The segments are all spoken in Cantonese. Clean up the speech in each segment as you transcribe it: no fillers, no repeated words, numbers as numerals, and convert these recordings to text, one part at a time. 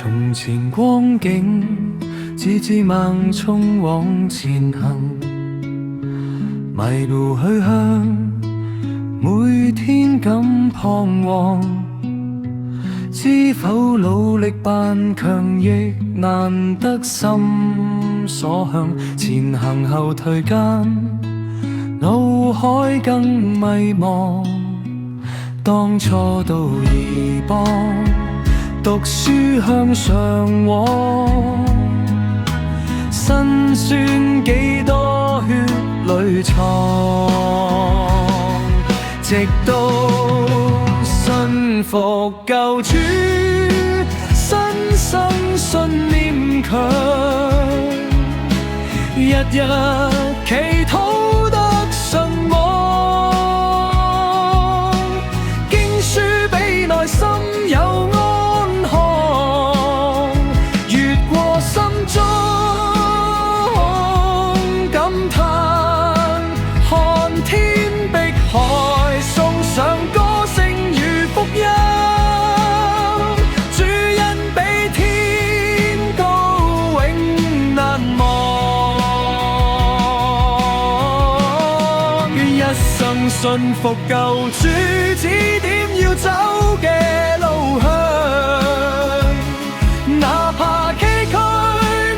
從前光景，只知盲衝往前行，迷路去向，每天感彷徨。知否努力扮強，亦難得心所向。前行後退間，腦海更迷茫。當初都異邦，讀書向上往，辛酸幾多血淚藏，直到信服救主，新生信念強，日日祈禱得順望，經書比內心有安康，越過心中感嘆，看天碧海，送上歌聲與福音，主恩比天高永難忘，願一生信服救主指點要走嘅路向，哪怕崎嶇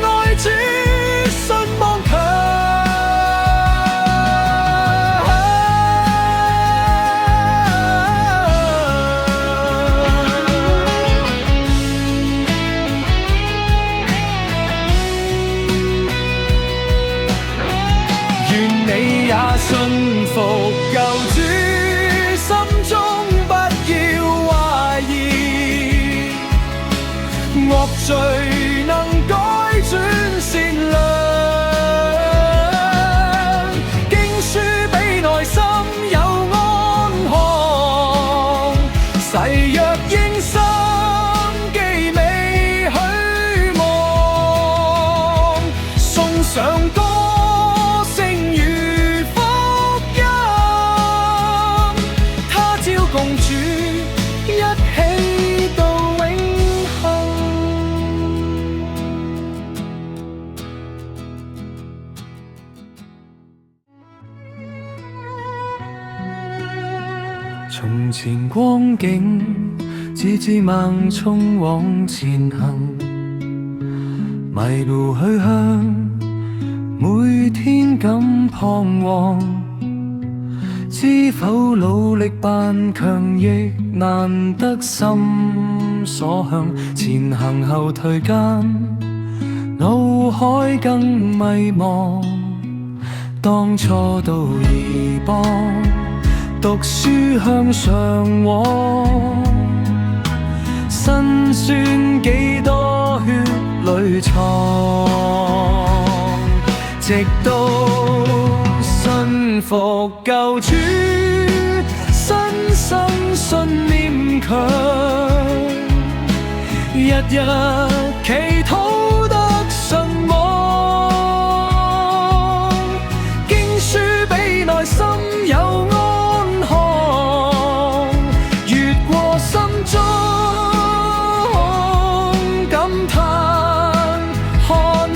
愛主信望強，願你也信服救主，心中不要懷疑，惡罪能改轉善良，經書比內心有安康，誓約應心記未許望，送上歌聲與福音，他朝共主一起到永恆。從前光景，只知盲衝往前行，迷路去向，每天感彷徨。知否努力扮強，亦難得心所向。前行後退間，腦海更迷茫。當初都異邦，讀書向上往，辛酸幾多血淚藏，直到信服救主，新生信念強，日日祈禱得順望，經書比內心有安康，越過心中感嘆，看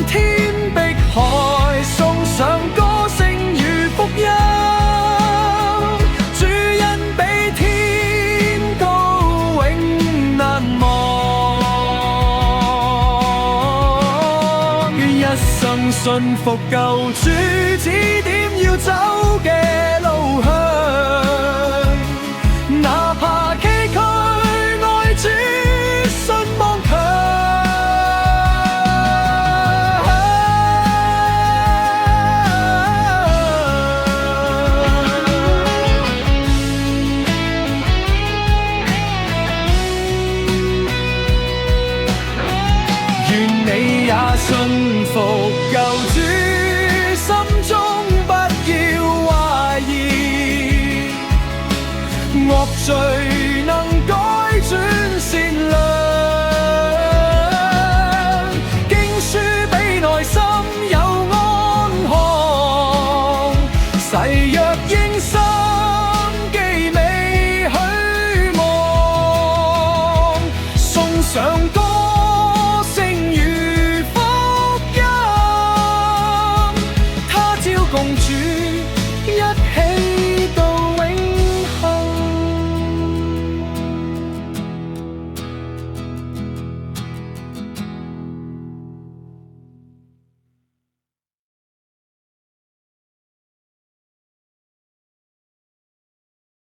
天碧海，送上歌聲與福音，主恩比天高永難忘，願一生信服救主指點要走嘅路向，哪怕崎嶇愛主信望強，願你也信服救